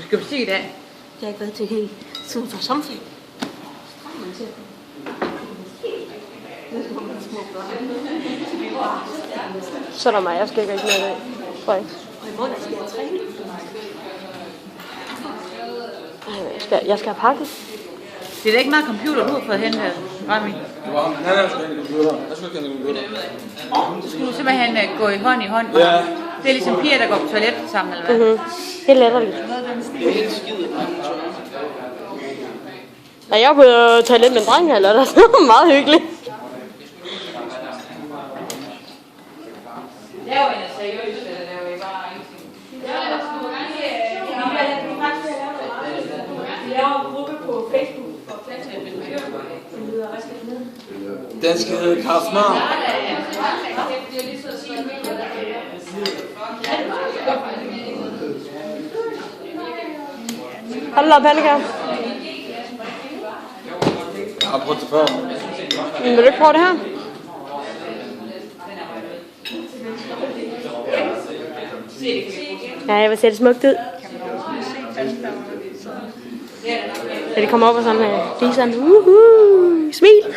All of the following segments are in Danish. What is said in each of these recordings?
gymnastik i dag? Jeg har ikke været til helt siden for sommerferien. Så er der mig, jeg skal ikke rigtig med i dag. Tror jeg ikke. Og i morgen skal jeg træne. Jeg skal have pakket. Det er da ikke meget computer, du har fået hentet, Rami. Det var ham. Han er sgu ikke en computer. Jeg skulle ikke have en computer. Så skulle du simpelthen gå i hånd i hånd. Ja. Det er ligesom piger, der går på toilet sammen, eller hvad? Helt latterligt. Det er helt skide. Nej, jeg er på toilet med en dreng her, lørdag. Det var meget hyggeligt. Laver I noget seriøst, eller laver I bare ingenting? Vi laver en gruppe på Facebook og Den skal hedde Karl Smar. Hold da op, Annika. Jeg har prøvet det før. Vil du ikke prøve det her? Ja, jeg vil se det smukt ud. Ja, det kommer op og sådan her. Det er sådan, smil.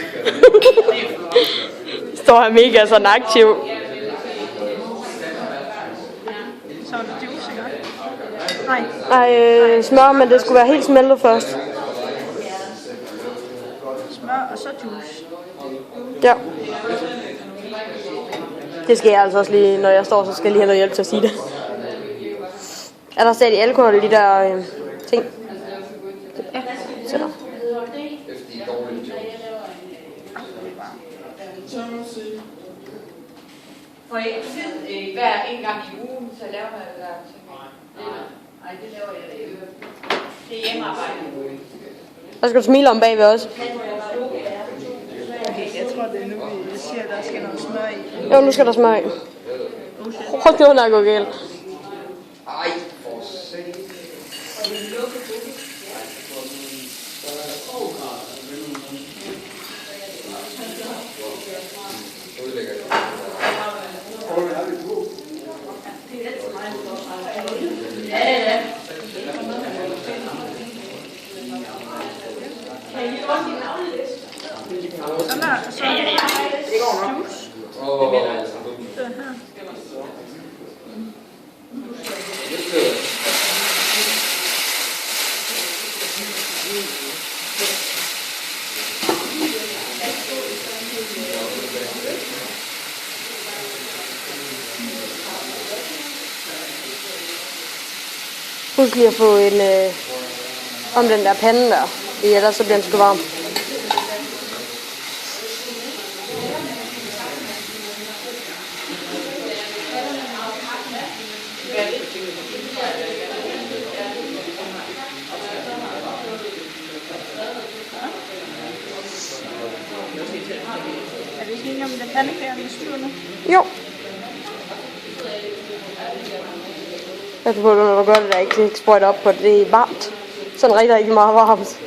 Står her mega sådan aktiv. Så er det juice, ikke? Nej. Nej, smør, men det skulle være helt smeltet først. Smør og så juice. Ja. Det skal jeg altså også lige, når jeg står, så skal jeg lige have noget hjælp til at sige det. Er der stadig alkohol i de der ting? Ja. Så der. For I tid hver en gang i ugen, så laver man det der ting? Nej, det laver jeg ikke. Det er hjemmearbejde. Der skal du smile om bagved også. Okay, jeg tror, det er nu, vi siger, at der skal noget smør i. Jo, nu skal der smør i. Prøv at det gå galt. Ej, for satan. Sådan der, så juice. Det her. Husk lige at få en om den der pande der, ellers så bliver den sgu varm. Er vi ikke enige om, det pandekager, vi styrer nu? Jo. Jeg tror, når du gør det, der ikke sprøjter op på det, det er varmt. Sådan rigtig, rigtig meget varmt.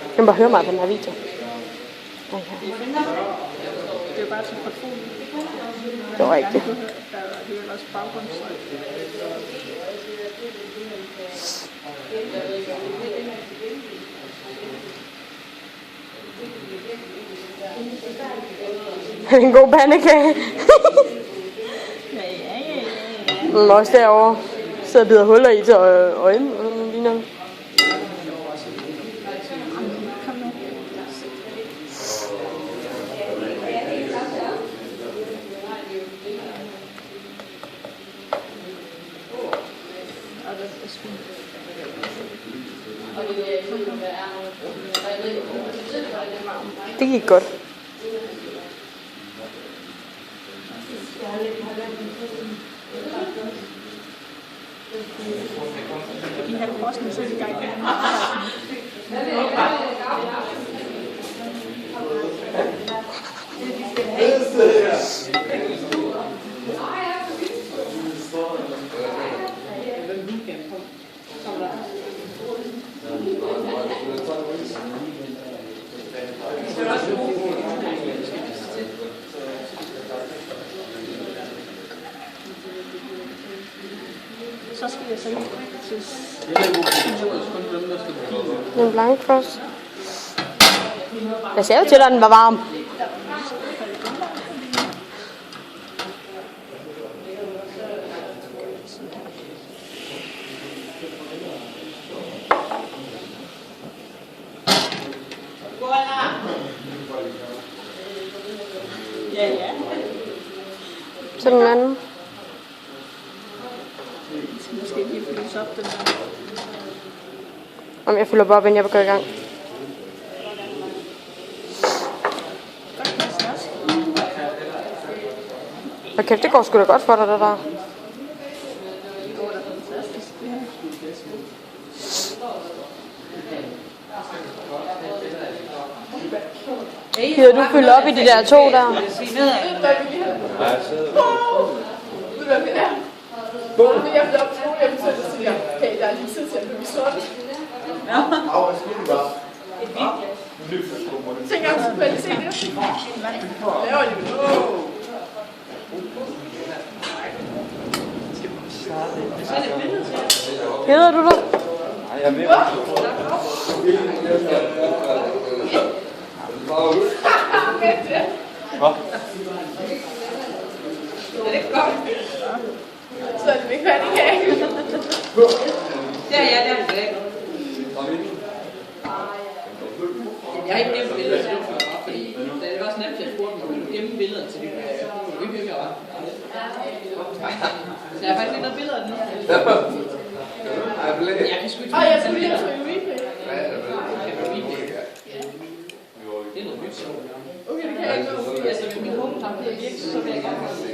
Jeg kan bare høre mig på den her video. Okay. Det er jo bare til portfolio. Det var rigtigt. Der er jo også baggrundsstøj. En god pandekage. Ja. Også derovre. Sidder og bider huller i til øjnene. Kom nu. Det gik godt. De her forskning, så er de i gang med så skal jeg så En blank frost. Jeg sagde jo til dig, at den var varm. Ja, ja. Så den anden. Jeg skal måske lige fyldes op den der. Om jeg fylder bare op, inden jeg går i gang. Godt med snaps. Og kæft, det går sgu da godt for dig, det der. Det går da fantastisk. Gider du fylde op i de der to der? Ved du, hvad det er? Men jeg blev optroet, jeg blev til at sige, hey, der er lige tid til at blive sort. Tænk om, så kunne jeg lige se det. Laver de det? Så er det billedet til. Gider du det? Nej, jeg ved Er det godt? Så er det ikke færdig. Der er jeg, der er det. Jeg har ikke nævnt billeder til det, fordi det var Snapchat spurgte mig, vil du gemme billeder til det? Det er ikke ret. Så jeg har faktisk ikke noget billeder af den. Jeg kan sgu ikke. Jeg skulle lige have trykket replay. Det er noget nyt. Okay, det kan jeg ikke nå. Altså, hvis min home har blevet virke, så vil jeg gerne have det.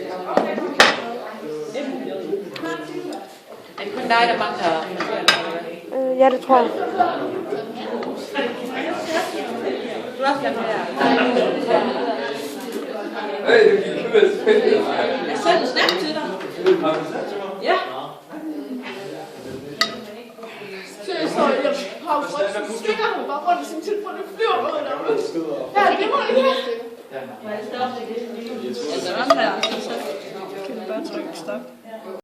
Er det kun dig, der mangler? Ja, det tror jeg. Du har også gerne være. Jeg sendte en snap til dig. Ja. Så jeg står i havfrøst, så stikker hun bare rundt i sin telefon, og flyver ud derude. Ja, det må jeg ikke. Altså, sådan her. Så kan du bare trykke stop.